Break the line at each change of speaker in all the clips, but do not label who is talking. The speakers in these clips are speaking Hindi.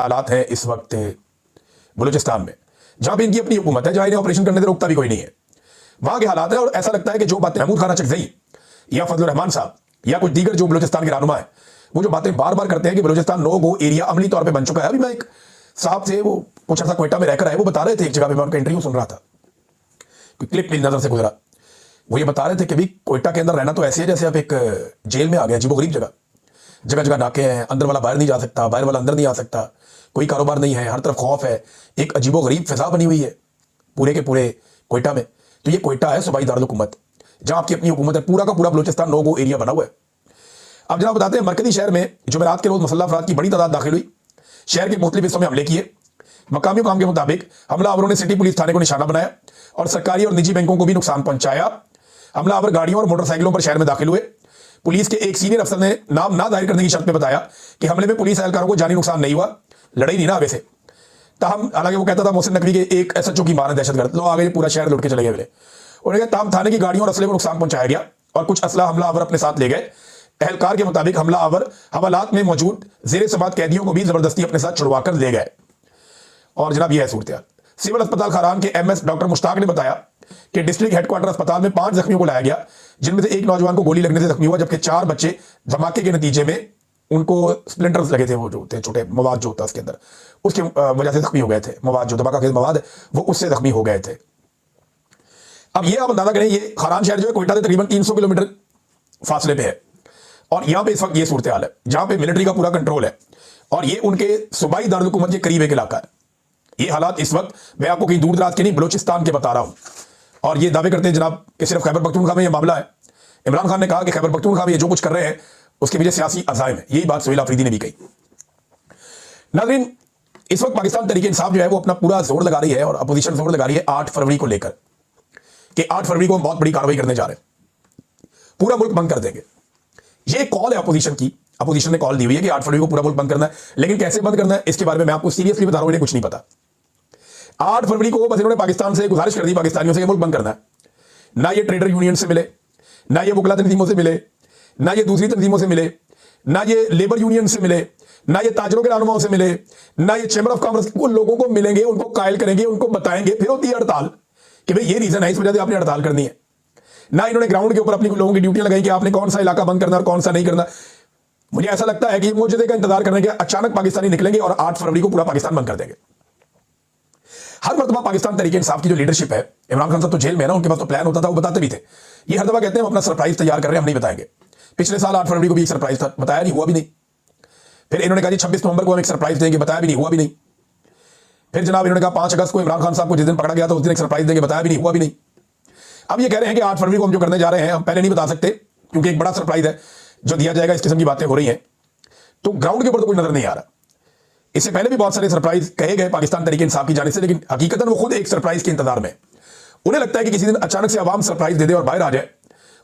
हालात हैं इस वक्त बलूचिस्तान में, जहां भी इनकी अपनी हुकूमत है, जहां इन्हें ऑपरेशन करने से रोकता भी कोई नहीं है, वहां के हालात है। और ऐसा लगता है कि जो बातें महमूद खान चकजई या फजलुर रहमान साहब या कुछ दीगर जो बलूचिस्तान के रहनुमा है, वो जो बातें बार बार करते हैं कि बलूचिस्तान नो गो एरिया अमली तौर पर बन चुका है। अभी मैं एक साहब से, वो कुछ ऐसा क्वेटा में रहकर आए, वो बता रहे थे, एक जगह पे मैं उनका इंटरव्यू सुन रहा था, क्लिप मेरी नजर से गुजरा, वो ये बता रहे थे कि भी कोयटा के अंदर रहना तो ऐसे है जैसे आप एक जेल में आ गए, अजीबो गरीब जगह, जगह जगह नाके हैं, अंदर वाला बाहर नहीं जा सकता, बाहर वाला अंदर नहीं आ सकता, कोई कारोबार नहीं है, हर तरफ खौफ है, एक अजीबो गरीब फिजा बनी हुई है पूरे के पूरे कोयटा में। तो ये कोयटा है सूबाई दारुल हुकूमत, जहां आपकी अपनी हुकूमत है, पूरा का पूरा बलूचिस्तान नो गो एरिया बना हुआ है। अब जनाब बताते हैं, मरकजी शहर में जुमेरात के रोज मुसल्लह अफराद की बड़ी तादाद दाखिल हुई, शहर के मुख्तलिफ हिस्सों में हमले किए। मकामी काम के मुताबिक हमलावरों ने सिटी पुलिस थाने को निशाना बनाया और सरकारी और निजी बैंकों को भी नुकसान पहुंचाया। हमलावर गाड़ियों और मोटरसाइकिलों पर शहर में दाखिल हुए। पुलिस के एक सीनियर अफसर ने नाम ना जाहिर करने की शर्त में बताया कि हमले में पुलिस एहलकारों को जानी नुकसान नहीं हुआ, लड़ाई नहीं ना आगे से। ताहम हालांकि वो कहता था मोहसिन नकवी के एक SHO की मार दहशतगर्द, लोग आगे पूरा शहर लुट के चले गए। उन्होंने कहा ताहम थाने की गाड़ियों और असले को नुकसान पहुंचाया गया और कुछ असला हमलावर अपने साथ ले गए। एहलकार के मुताबिक हमलावर हवालात में मौजूद जेर समात कैदियों को भी जबरदस्ती अपने साथ छुड़वा कर ले गए। और जनाब यह है सूरत। सिविल अस्पताल खारान के MS डॉक्टर मुश्ताक ने बताया कि डिस्ट्रिक्ट हेडक्वार्टर अस्पताल में 5 जख्मियों को लाया गया, जिनमें से एक नौजवान को गोली लगने से जख्मी हुआ, जबकि 4 बच्चे धमाके के नतीजे में उनको स्प्लिंटर्स लगे थे, वो जो होते छोटे मवाद जो होता है उसके अंदर, उसकी वजह से जख्मी हो गए थे। मवाद जो धमाका के मवाद है वो उससे जख्मी हो गए थे। अब ये आप अंदाजा करें, ये खारान शहर जो है कोयटा से तकरीबन 300 किलोमीटर फासले पे है और यहां पे इस वक्त ये सूरत हाल है जहां पे मिलिट्री का पूरा कंट्रोल है और ये उनके सूबाई दारुल हुकूमत के करीब एक इलाका है। ये हालात इस वक्त मैं आपको कहीं दूर दराज के नहीं, बलूचिस्तान के बता रहा हूं। और ये दावे करते हैं जनाब कि सिर्फ खैबर पख्तूनख्वा में ये मामला है। इमरान खान ने कहा कि खैबर पख्तूनख्वा में ये जो कुछ कर रहे हैं उसके पीछे सियासी अज़ाइम है। यही बात सुहेल आफरीदी ने भी कही। नाज़रीन, इस वक्त पाकिस्तान तहरीक इंसाफ जो है वो अपना पूरा जोर लगा रही है और अपोजिशन जोर लगा रही है 8 फरवरी को लेकर कि 8 फरवरी को हम बहुत बड़ी कार्रवाई करने जा रहे हैं, पूरा मुल्क बंद कर देंगे। ये कॉल है अपोजिशन की, अपोजिशन ने कॉल दी हुई है कि 8 फरवरी को पूरा मुल्क बंद करना है। लेकिन कैसे बंद करना है इसके बारे में मैं आपको सीरियसली बता रहा हूं, इन्हें कुछ नहीं पता। 8 फरवरी को बस इन्होंने पाकिस्तान से गुजारिश कर दी, पाकिस्तानियों से, मुल्क बंद करना है। ना ये ट्रेडर यूनियन से मिले, ना ये वकला तंजीमों से मिले, ना ये दूसरी तंजीमों से मिले, ना ये लेबर यूनियन से मिले, ना ये ताजरों के रहनुमाओं से मिले, ना ये चैम्बर ऑफ कॉमर्स। वो लोगों को मिलेंगे, उनको कायल करेंगे, उनको बताएंगे, फिर होती है हड़ताल कि भाई ये रीजन है, इस वजह से आपने हड़ताल करनी है। ना इन्होंने ग्राउंड के ऊपर अपनी लोगों की ड्यूटियां लगाई कि आपने कौन सा इलाका बंद करना और कौन सा नहीं करना। मुझे ऐसा लगता है कि मुझे का इंतजार करने के अचानक पाकिस्तानी निकलेंगे और 8 फरवरी को पूरा पाकिस्तान बंद कर देंगे। हर मरतबा पाकिस्तान तहरीक इंसाफ की जो लीडरशिप है, इमरान खान साहब तो जेल में है ना, उनके पास तो प्लान होता था, वो बताते भी थे। ये हर दफा कहते हैं हम अपना सरप्राइज तैयार कर रहे हैं, हम नहीं बताएंगे। पिछले साल 8 फरवरी को भी एक सरप्राइज था, बताया नहीं, हुआ भी नहीं। फिर इन्होंने कहा जी 26 नवंबर को हम एक सरप्राइज देंगे, बताया भी नहीं, हुआ भी नहीं। फिर जनाब इन्होंने कहा 5 अगस्त को इमरान खान साहब को जिस दिन पकड़ा गया था उस दिन एक सरप्राइज देंगे, बताया भी नहीं, हुआ भी नहीं। अब ये कह रहे हैं कि 8 फरवरी को हम जो करने जा रहे हैं हम पहले नहीं बता सकते क्योंकि एक बड़ा सरप्राइज है जो दिया जाएगा, इस किस्म की बातें हो रही हैं। तो ग्राउंड के ऊपर तो कोई नजर नहीं आ रहा। इससे पहले भी बहुत सारे सरप्राइज कहे गए पाकिस्तान तहरीक इंसाफ की जाने से, लेकिन हकीकतन वो खुद एक सरप्राइज के इंतजार में। उन्हें लगता है कि किसी दिन अचानक से अवाम सरप्राइज दे दे और बाहर आ जाए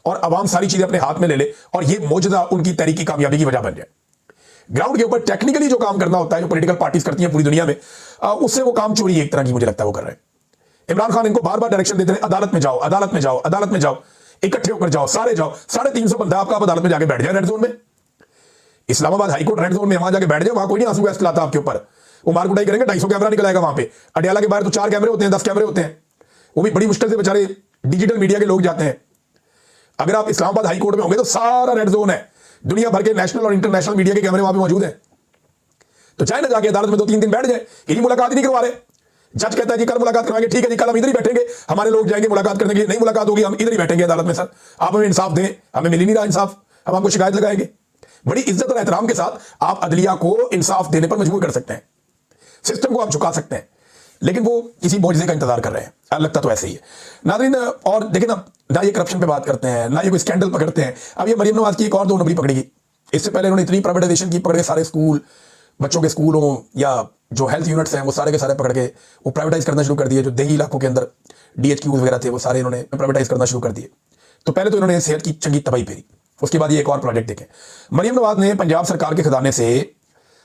और अवाम सारी चीजें अपने हाथ में ले ले और ये मौजूदा उनकी तहरीकी कामयाबी की वजह बन जाए। ग्राउंड के ऊपर टेक्निकली जो काम करना होता है, जो पॉलिटिकल पार्टीज करती हैं पूरी दुनिया में, उससे वो काम चोरी एक तरह की मुझे लगता है वो कर रहे हैं। इमरान खान इनको बार बार डायरेक्शन देते हैं, अदालत में जाओ, अदालत में जाओ, अदालत में जाओ, इकट्ठे होकर जाओ, सारे जाओ। 350 बंदा आपका अदालत में जाके बैठ जाए रेड जोन में, इस्लामाबाद हाईकोर्ट रेड जोन में, वहां जाके बैठ जाए। वहां कोई नहीं आंसू गैस चलाता आपके ऊपर, वो मार कुटाई करेंगे, 250 कैमरा निकल आएगा वहां पे। अडयाला के बाहर तो 4 कैमरे होते हैं, 10 कैमरे होते हैं, वो भी बड़ी मुश्किल से बेचारे डिजिटल मीडिया के लोग जाते हैं। अगर आप इस्लामाबाद हाईकोर्ट में होंगे तो सारा रेड जोन है, दुनिया भर के नेशनल और इंटरनेशनल मीडिया के कैमरे वहां पे मौजूद हैं। तो चाहे ना जाके अदालत में 2-3 दिन बैठ जाए, यही मुलाकात ही नहीं करवा रहे। जज कहता है जी कल मुलाकात करवाएंगे, ठीक है जी कल हम इधर ही बैठेंगे, हमारे लोग जाएंगे मुलाकात करने के लिए, नहीं मुलाकात होगी हम इधर ही बैठेंगे अदालत में। सर आप हमें इंसाफ दें, हमें मिल ही नहीं रहा इंसाफ, हम आपको शिकायत लगाएंगे। बड़ी इज्जत और एहतराम के साथ आप अदलिया को इंसाफ देने पर मजबूर कर सकते हैं, सिस्टम को आप झुका सकते हैं, लेकिन वो किसी मौजूदे का इंतजार कर रहे हैं। लगता तो ऐसे ही है नाज़रीन। और देखिए ना ये करप्शन पे बात करते हैं, ना ये कोई स्कैंडल पकड़ते हैं। अब ये मरियम नवाज की एक और 2 नंबरी पकड़ेगी। इससे पहले उन्होंने इतनी प्राइवेटाइजेशन की, पकड़ के सारे स्कूल, बच्चों के स्कूल हो या जो हेल्थ यूनिट्स हैं वो सारे के सारे पकड़ के वो प्राइवेटाइज करना शुरू कर दिए। जो देही इलाकों के अंदर DHQ वगैरह थे वो सारे इन्होंने प्राइवेटाइज करना शुरू कर दिए। तो पहले तो इन्होंने सेहत की चंगी तबाही फेरी, उसके बाद ये एक और प्रोजेक्ट देखें। मरियम नवाज ने पंजाब सरकार के खजाने से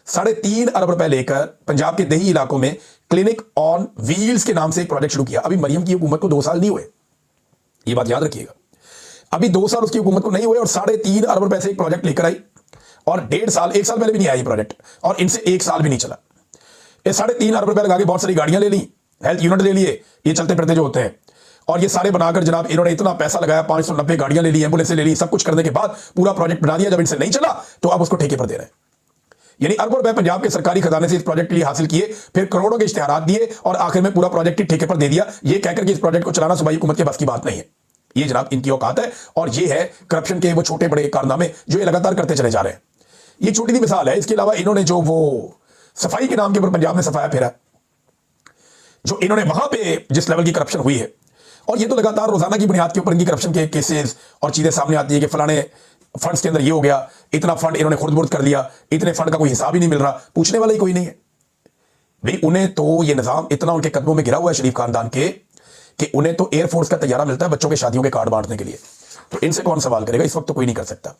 3.5 अरब रुपए लेकर पंजाब के देही इलाकों में क्लिनिक ऑन व्हील्स के नाम से एक प्रोजेक्ट शुरू किया। अभी मरियम की हुकूमत को 2 साल नहीं हुए, ये बात याद रखिएगा। अभी 2 साल उसकी हुकूमत को नहीं हुए और 3.5 अरब रुपए से एक प्रोजेक्ट लेकर आई और 1.5 साल, 1 साल पहले भी नहीं आया ये प्रोजेक्ट और इनसे 1 साल भी नहीं चला। ये 3.5 अरब रुपए लगा के बहुत सारी गाड़ियां ले ली, हेल्थ यूनिट ले लिए, ये चलते फिरते जो होते हैं, और ये सारे बनाकर जनाब इन्होंने इतना पैसा लगाया, 590 गाड़ियां ले ली, एम्बुलेंस ले ली, सब कुछ करने के बाद पूरा प्रोजेक्ट बना दिया। जब इनसे नहीं चला तो अब उसको ठेके पर दे रहे हैं। यानी अरबों रुपए पंजाब के सरकारी खजाने से इस प्रोजेक्ट के लिए हासिल किए, फिर करोड़ों के इश्तिहारात दिए और आखिर में पूरा प्रोजेक्ट ही ठेके पर दे दिया, ये कहकर कि इस प्रोजेक्ट को चलाना सूबाई हुकूमत के बस की बात नहीं है। ये जनाब इनकी औकात है, और ये है करप्शन के वो छोटे बड़े कारनामे जो ये लगातार करते चले जा रहे हैं। ये छोटी सी मिसाल है। इसके अलावा इन्होंने जो वो सफाई के नाम के ऊपर पंजाब में सफाया फेरा, जो इन्होंने वहां पे जिस लेवल की करप्शन हुई है, और ये तो लगातार रोजाना की बुनियाद के ऊपर इनकी करप्शन के केसेस और चीजें सामने आती है कि फलाने फंड्स के अंदर ये हो गया, इतना फंड इन्होंने खुर्द-बुर्द कर लिया, इतने फंड का कोई हिसाब ही नहीं मिल रहा, पूछने वाला ही कोई नहीं है। भाई उन्हें तो ये निजाम इतना उनके कदमों में गिरा हुआ है शरीफ खानदान के, कि उन्हें तो एयरफोर्स का तैयारा मिलता है बच्चों के शादियों के कार्ड बांटने के लिए। तो इनसे कौन सवाल करेगा? इस वक्त तो कोई नहीं कर सकता,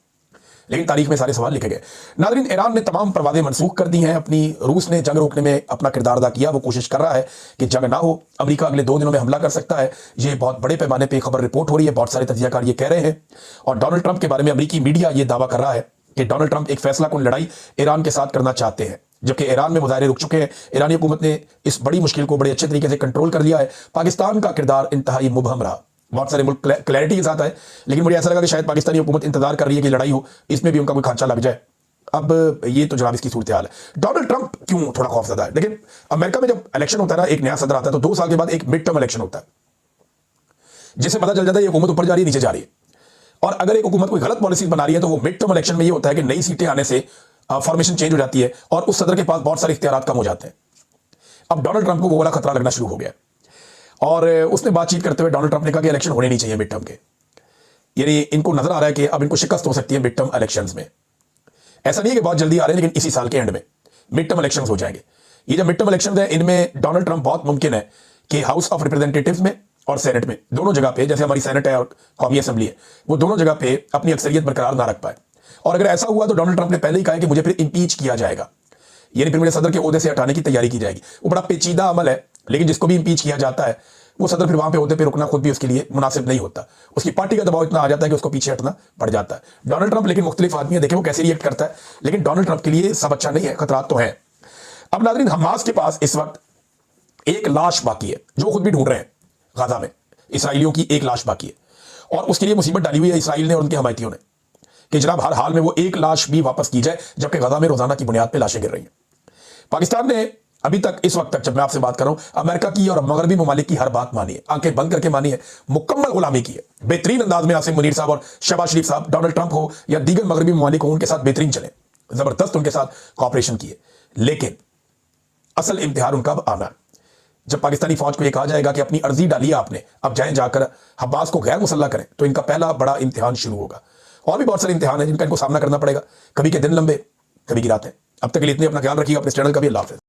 लेकिन तारीख में सारे सवाल लिखे गए। नाज़रीन, ईरान ने तमाम परवाज़ें मनसूख कर दी हैं अपनी। रूस ने जंग रोकने में अपना किरदार अदा किया, वो कोशिश कर रहा है कि जंग ना हो। अमेरिका अगले 2 दिनों में हमला कर सकता है, ये बहुत बड़े पैमाने पर खबर रिपोर्ट हो रही है, बहुत सारे तजियाकार ये कह रहे हैं। और डोनाल्ड ट्रंप के बारे में अमेरिकी मीडिया ये दावा कर रहा है कि डोनाल्ड ट्रंप एक फैसलाकुन लड़ाई ईरान के साथ करना चाहते हैं, जबकि ईरान में मुजाहरे रुक चुके हैं। ईरानी हुकूमत ने इस बड़ी मुश्किल को बड़े अच्छे तरीके से कंट्रोल कर लिया है। पाकिस्तान का किरदार इंतहाई मुबहम रहा, बहुत सारे मुल्क क्लैरिटी के साथ आए, लेकिन मुझे ऐसा लगा कि शायद पाकिस्तानी हुकूमत इंतजार कर रही है कि लड़ाई हो, इसमें भी उनका कोई खांचा लग जाए। अब ये तो जनाब इसकी सूरत हाल है। डोनाल्ड ट्रंप क्यों थोड़ा खौफजदा है? लेकिन अमेरिका में जब इलेक्शन होता है ना, एक नया सदर आता है, तो 2 साल के बाद एक मिड टर्म इलेक्शन होता है, जिससे पता चल जाता है ये हुकूमत ऊपर जा रही है नीचे जा रही है। और अगर एक हुकूमत कोई गलत पॉलिसी बना रही है, तो वो मिड टर्म इलेक्शन में ये होता है कि नई सीटें आने से फॉर्मेशन चेंज हो जाती है और उस सदर के पास बहुत सारे इख्तियारात कम हो जाते हैं। अब डोनाल्ड ट्रंप को वो वाला खतरा लगना शुरू हो गया, और उसने बातचीत करते हुए डोनाल्ड ट्रंप ने कहा कि इलेक्शन होने नहीं चाहिए मिड टर्म के। यानी इनको नजर आ रहा है कि अब इनको शिकस्त हो सकती है मिड टर्म इलेक्शंस में। ऐसा नहीं है कि बहुत जल्दी आ रहे हैं, लेकिन इसी साल के एंड में मिड टर्म इलेक्शंस हो जाएंगे। ये जो मिड टर्म इलेक्शंस है, इनमें डोनाल्ड ट्रंप बहुत मुमकिन है कि हाउस ऑफ रिप्रेजेंटेटिव्स में और सेनेट में, दोनों जगह पे, जैसे हमारी सेनेट है और कौमी असेंबली है, वो दोनों जगह पे अपनी अक्सरियत बरकरार ना रख पाए। और अगर ऐसा हुआ तो डोनाल्ड ट्रंप ने पहले ही कहा कि मुझे फिर इंपीच किया जाएगा, यानी फिर मुझे सदर के ओहदे से हटाने की तैयारी की जाएगी। वो बड़ा पेचीदा अमल है, लेकिन जिसको भी इंपीच किया जाता है, वो सदर फिर वहां पे ओहदे पे रुकना खुद भी उसके लिए मुनासिब नहीं होता। उसकी पार्टी का दबाव इतना आ जाता है कि उसको पीछे हटना पड़ जाता है। डोनाल्ड ट्रंप लेकिन मुख्तलिफ आदमी है, देखें वो कैसे रिएक्ट करता है, लेकिन डोनाल्ड ट्रंप के लिए सब अच्छा नहीं है, खतरात तो है। अब नाज़रीन, हमास के पास इस वक्त एक लाश बाकी है, जो खुद भी ढूंढ रहे हैं। गाजा में इसराइलियों की एक लाश बाकी है, और उसके लिए मुसीबत डाली हुई है इसराइल ने और उनके हमायतियों ने कि जनाब हर हाल में वो एक लाश भी वापस की जाए, जबकि गाजा में रोजाना की बुनियाद पर लाशें गिर रही हैं। पाकिस्तान ने अभी तक, इस वक्त तक जब मैं आपसे बात कर रहा हूं, अमेरिका की और मगरबी ममालिक की हर बात मानी है, आंखें बंद करके मानी है, मुकम्मल गुलामी की है। बेहतरीन अंदाज में आसिम मुनीर साहब और शहबाज शरीफ साहब, डोनाल्ड ट्रंप हो या दीगर मगरबी ममालिक हो, उनके साथ बेहतरीन चले, जबरदस्त उनके साथ कॉपरेशन किए। लेकिन असल इम्तिहान उनका अब आना है, जब पाकिस्तानी फौज को यह कहा जाएगा कि अपनी अर्जी डालिए आपने, अब जाएं जाकर हब्बास को गैर मुसल्ला करें, तो इनका पहला बड़ा इम्तिहान शुरू होगा। और भी बहुत सारे इम्तिहान हैं जिनका इनको सामना करना पड़ेगा, कभी के दिन लंबे, कभी की रातें। अब तक के लिए इतने, अपना ख्याल रखिएगा, अपने चैनल का भी अल्लाह हाफ़िज़।